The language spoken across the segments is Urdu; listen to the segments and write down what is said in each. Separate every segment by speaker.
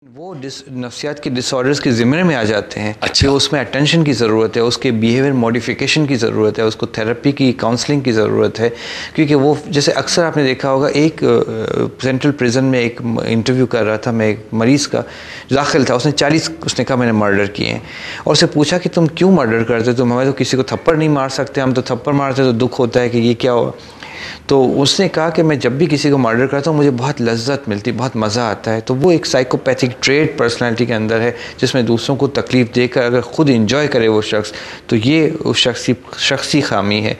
Speaker 1: وہ نفسیات کے ڈس آرڈرز کے زمرے میں آ جاتے ہیں.
Speaker 2: اچھا.
Speaker 1: اس میں اٹینشن کی ضرورت ہے, اس کے بیہیویئر موڈیفیکیشن کی ضرورت ہے, اس کو تھراپی کی کاؤنسلنگ کی ضرورت ہے. کیونکہ وہ جیسے اکثر آپ نے دیکھا ہوگا, ایک سینٹرل پریزن میں ایک انٹرویو کر رہا تھا میں, ایک مریض کا داخل تھا, اس نے کہا میں نے مرڈر کیے ہیں, اور اسے پوچھا کہ تم کیوں مرڈر کرتے, تم ہمیں تو کسی کو تھپڑ نہیں مار سکتے, ہم تو تھپڑ مارتے تو دکھ ہوتا ہے کہ یہ کیا ہوا. تو اس نے کہا کہ میں جب بھی کسی کو مرڈر کرتا ہوں مجھے بہت لذت ملتی, بہت مزہ آتا ہے. تو وہ ایک سائیکوپیتھک ٹریٹ پرسنالٹی کے اندر ہے جس میں دوسروں کو تکلیف دے کر اگر خود انجوائے کرے وہ شخص, تو یہ اس شخصی خامی ہے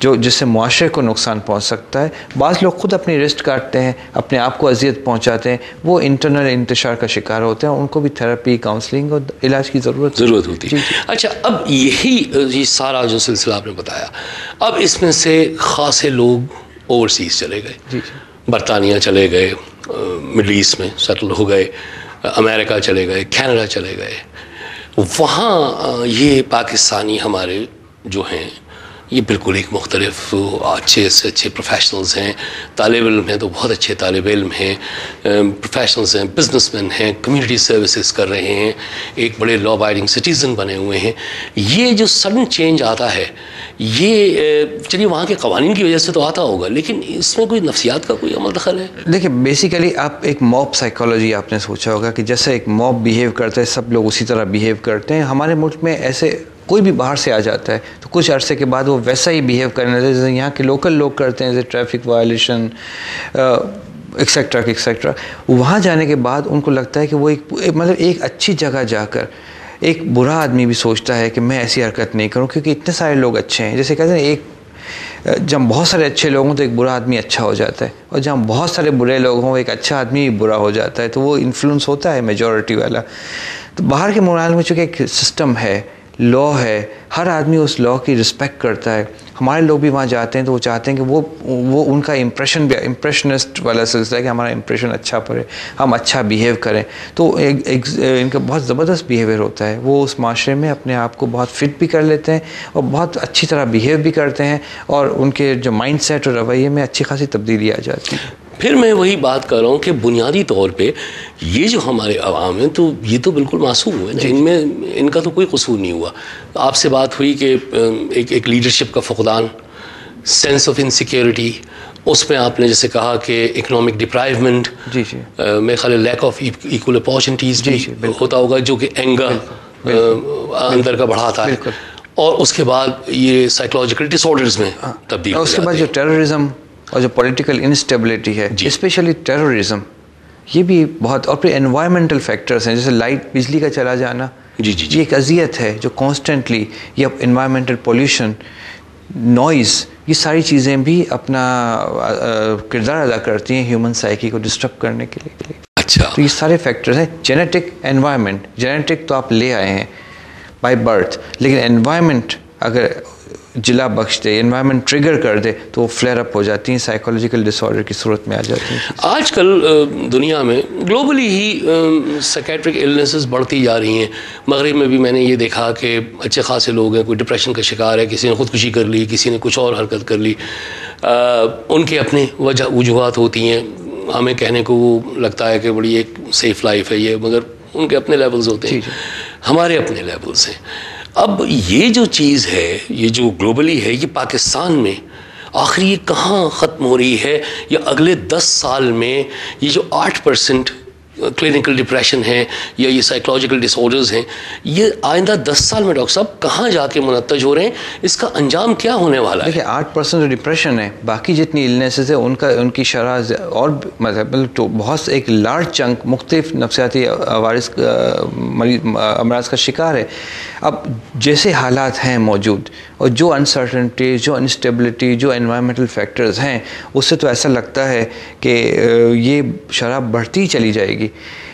Speaker 1: جس سے معاشرے کو نقصان پہنچ سکتا ہے. بعض لوگ خود اپنی رسٹ کاٹتے ہیں, اپنے آپ کو اذیت پہنچاتے ہیں, وہ انٹرنل انتشار کا شکار ہوتے ہیں, ان کو بھی تھراپی, کاؤنسلنگ اور علاج کی ضرورت
Speaker 2: ہوتی ہے. اچھا, اب یہ سارا جو سلسلہ آپ نے بتایا, اب اس میں سے خاصے لوگ اوورسیز چلے گئے, برطانیہ چلے گئے, مڈل ایسٹ میں سیٹل ہو گئے, امریکہ چلے گئے, کینیڈا چلے گئے. وہاں یہ پاکستانی ہمارے جو ہیں یہ بالکل ایک مختلف اچھے سے اچھے پروفیشنلز ہیں, طالب علم ہیں تو بہت اچھے طالب علم ہیں, پروفیشنلز ہیں, بزنس مین ہیں, کمیونٹی سروسز کر رہے ہیں, ایک بڑے لا ابائڈنگ سٹیزن بنے ہوئے ہیں. یہ جو سڈن چینج آتا ہے یہ چلیے وہاں کے قوانین کی وجہ سے تو آتا ہوگا, لیکن اس میں کوئی نفسیات کا کوئی عمل دخل ہے؟
Speaker 1: دیکھیں بیسیکلی آپ ایک موب سائیکالوجی آپ نے سوچا ہوگا کہ جیسے ایک موب بیہیو کرتا ہے سب لوگ اسی طرح بیہیو کرتے ہیں. ہمارے ملک میں ایسے کوئی بھی باہر سے آ جاتا ہے تو کچھ عرصے کے بعد وہ ویسا ہی بیہیو کرنے لگتا ہے جیسے یہاں کے لوکل لوگ کرتے ہیں, جیسے ٹریفک وائلیشن ایکسیکٹرا. وہاں جانے کے بعد ان کو لگتا ہے کہ وہ ایک اچھی جگہ جا کر ایک برا آدمی بھی سوچتا ہے کہ میں ایسی حرکت نہیں کروں کیونکہ اتنے سارے لوگ اچھے ہیں. جیسے کہتے ہیں جب بہت سارے اچھے لوگ ہوں تو ایک برا آدمی اچھا ہو جاتا ہے, اور جہاں بہت سارے برے لوگ ہوں ایک اچھا آدمی برا ہو جاتا ہے. تو وہ انفلوئنس ہوتا ہے میجورٹی والا. تو باہر کے ممالک میں چونکہ ایک سسٹم ہے, لا ہے, ہر آدمی اس لا کی رسپیکٹ کرتا ہے. ہمارے لوگ بھی وہاں جاتے ہیں تو وہ چاہتے ہیں کہ وہ ان کا امپریشنسٹ والا سلسلہ ہے کہ ہمارا امپریشن اچھا پڑے, ہم اچھا بیہیو کریں. تو ان کا بہت زبردست بیہیویئر ہوتا ہے, وہ اس معاشرے میں اپنے آپ کو بہت فٹ بھی کر لیتے ہیں اور بہت اچھی طرح بیہیو بھی کرتے ہیں, اور ان کے جو مائنڈ سیٹ اور رویے میں اچھی خاصی تبدیلی آ جاتی ہے.
Speaker 2: پھر میں وہی بات کر رہا ہوں کہ بنیادی طور پہ یہ جو ہمارے عوام ہیں تو یہ تو بالکل معصوم ہوئے, ان کا تو کوئی قصور نہیں ہوا. آپ سے بات ہوئی کہ ایک لیڈرشپ کا فقدان, سینس آف انسیکیورٹی, اس میں آپ نے جیسے کہا کہ اکنامک ڈپرائیومنٹ, میرے خیال لیک آف ایکول اپارچونیٹیز بھی ہوتا ہوگا جو کہ اینگر اندر کا بڑھاتا ہے, اور اس کے بعد یہ سائیکولوجیکل ڈس آرڈرز میں تبدیل ہو
Speaker 1: اس کے
Speaker 2: جاتے
Speaker 1: بعد جو ٹیررزم اور جو پولیٹیکل انسٹیبلٹی ہے, اسپیشلی ٹیررزم, یہ بھی بہت, اور پھر انوائرمنٹل فیکٹرز ہیں جیسے لائٹ, بجلی کا چلا جانا, یہ ایک اذیت ہے جو کانسٹنٹلی, یا انوائرمنٹل پولیوشن, نوائز, یہ ساری چیزیں بھی اپنا کردار ادا کرتی ہیں ہیومن سائیکی کو ڈسٹرب کرنے کے لیے.
Speaker 2: اچھا,
Speaker 1: تو یہ سارے فیکٹرز ہیں. جینیٹک, انوائرمنٹ, جینیٹک تو آپ لے آئے ہیں بائی برتھ, لیکن انوائرمنٹ اگر جلا بخش دے, انوائرمنٹ ٹریگر کر دے تو وہ فلیئر اپ ہو جاتی ہیں, سائیکولوجیکل ڈس آرڈر کی صورت میں آ جاتی ہیں.
Speaker 2: آج کل دنیا میں گلوبلی ہی سائیکیٹرک النیسز بڑھتی جا رہی ہیں. مغرب میں بھی میں نے یہ دیکھا کہ اچھے خاصے لوگ ہیں, کوئی ڈپریشن کا شکار ہے, کسی نے خودکشی کر لی, کسی نے کچھ اور حرکت کر لی. ان کے اپنے وجوہات ہوتی ہیں, ہمیں کہنے کو وہ لگتا ہے کہ بڑی ایک سیف لائف ہے یہ, مگر ان کے اپنے لیولز ہوتے ہیں, ہمارے اپنے لیولز ہیں. اب یہ جو چیز ہے, یہ جو گلوبلی ہے, یہ پاکستان میں آخر یہ کہاں ختم ہو رہی ہے؟ یا اگلے 10 سال میں یہ جو 8% کلینکل ڈپریشن ہے یا یہ سائیکولوجیکل ڈس آرڈرز ہیں, یہ آئندہ 10 سال میں ڈاکٹر صاحب کہاں جا کے منتج ہو رہے ہیں؟ اس کا انجام کیا ہونے والا ہے؟
Speaker 1: دیکھیں 8% جو ڈپریشن ہے, باقی جتنی النیسز ہیں ان کی شرح اور مطلب تو بہت ایک لارج چنک مختلف نفسیاتی عوارض امراض کا شکار ہے. اب جیسے حالات ہیں موجود, اور جو انسرٹنٹی, جو انسٹیبلٹی, جو انوائرمنٹل فیکٹرز ہیں, اس سے تو ایسا لگتا ہے کہ یہ شرح بڑھتی چلی جائے گی.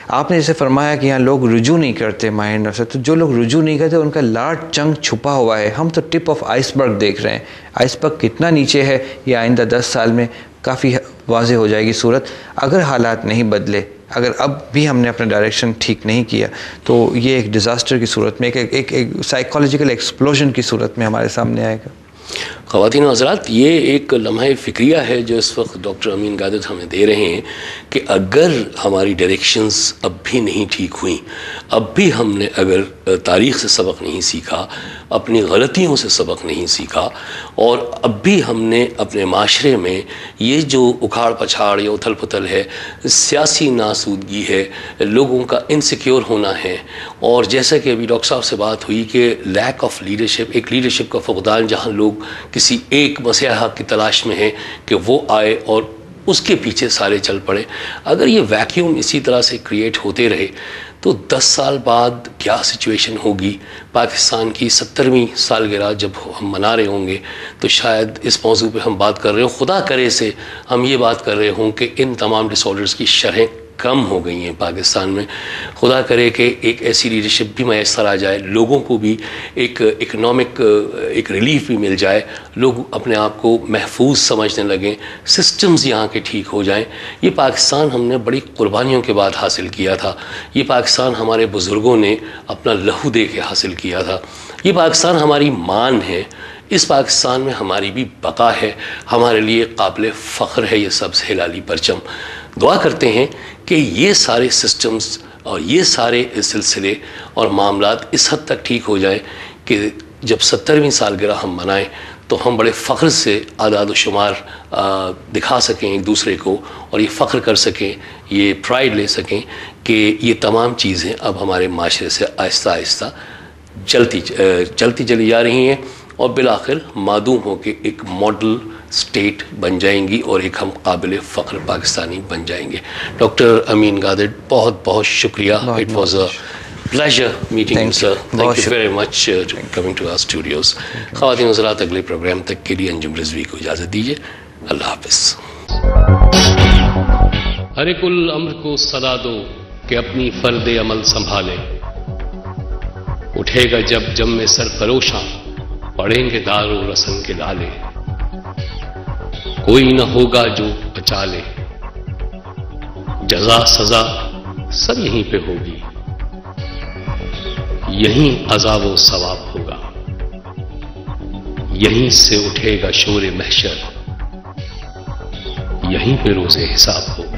Speaker 1: آپ نے جیسے فرمایا کہ یہاں لوگ رجوع نہیں کرتے ماہر نفس سے, تو جو لوگ رجوع نہیں کرتے ان کا لارج چنک چھپا ہوا ہے. ہم تو ٹپ آف آئس برگ دیکھ رہے ہیں. آئس برگ کتنا نیچے ہے یہ آئندہ 10 سال میں کافی واضح ہو جائے گی صورت, اگر حالات نہیں بدلے, اگر اب بھی ہم نے اپنا ڈائریکشن ٹھیک نہیں کیا تو یہ ایک ڈیزاسٹر کی صورت میں, ایک سائیکولوجیکل ایکسپلوژن کی صورت میں ہمارے سامنے آئے گا.
Speaker 2: خواتین و حضرات، یہ ایک لمحہ فکریہ ہے جو اس وقت ڈاکٹر امین قادر ہمیں دے رہے ہیں کہ اگر ہماری ڈائریکشنز اب بھی نہیں ٹھیک ہوئیں، اب بھی ہم نے اگر تاریخ سے سبق نہیں سیکھا، اپنی غلطیوں سے سبق نہیں سیکھا، اور اب بھی ہم نے اپنے معاشرے میں یہ جو اکھاڑ پچھاڑ یا اتھل پتھل ہے، سیاسی ناسودگی ہے، لوگوں کا انسیکیور ہونا ہے، اور جیسا کہ ابھی ڈاکٹر صاحب سے بات ہوئی کہ لیک آف لیڈرشپ، ایک لیڈرشپ کا فقدان، جہاں لوگ کسی ایک مسیح حق کی تلاش میں ہیں کہ وہ آئے اور اس کے پیچھے سارے چل پڑے. اگر یہ ویکیوم اسی طرح سے کریٹ ہوتے رہے تو 10 سال بعد کیا سچویشن ہوگی؟ پاکستان کی 70ویں سالگرہ جب ہم منا رہے ہوں گے تو شاید اس موضوع پہ ہم بات کر رہے ہوں، خدا کرے سے ہم یہ بات کر رہے ہوں کہ ان تمام ڈس آرڈرز کی شرحیں کم ہو گئی ہیں پاکستان میں. خدا کرے کہ ایک ایسی لیڈرشپ بھی میسر آ جائے، لوگوں کو بھی ایک اکنامک ایک ریلیف بھی مل جائے، لوگ اپنے آپ کو محفوظ سمجھنے لگیں، سسٹمز یہاں کے ٹھیک ہو جائیں. یہ پاکستان ہم نے بڑی قربانیوں کے بعد حاصل کیا تھا، یہ پاکستان ہمارے بزرگوں نے اپنا لہو دے کے حاصل کیا تھا، یہ پاکستان ہماری مان ہے، اس پاکستان میں ہماری بھی بقا ہے، ہمارے لیے قابل فخر ہے یہ سبز ہلالی پرچم. دعا کرتے ہیں کہ یہ سارے سسٹمز اور یہ سارے سلسلے اور معاملات اس حد تک ٹھیک ہو جائیں کہ جب 70ویں سالگرہ ہم منائیں تو ہم بڑے فخر سے اعداد و شمار دکھا سکیں ایک دوسرے کو، اور یہ فخر کر سکیں، یہ پرائیڈ لے سکیں کہ یہ تمام چیزیں اب ہمارے معاشرے سے آہستہ آہستہ چلتی چلی جا رہی ہیں، اور بالآخر معدوم ہو کے ایک ماڈل اسٹیٹ بن جائیں گی اور ایک ہم قابل فخر پاکستانی بن جائیں گے. ڈاکٹر امین قادر، بہت بہت شکریہ. It was a pleasure meeting you sir. Thank you very much coming to our studios. خواتین حضرات، اگلے پروگرام تک کے لیے انجم رضوی کو اجازت دیجیے. اللہ حافظ. ہر ایک الامر کو صدا دو کہ اپنی فرد عمل سنبھالے، اٹھے گا جب جم میں سرفروشاں، پڑھیں گے دار و رسم کے لالے، کوئی نہ ہوگا جو بچا لے، جزا سزا سب یہیں پہ ہوگی، یہیں عذاب و ثواب ہوگا، یہیں سے اٹھے گا شور محشر، یہیں پہ روز حساب ہوگا.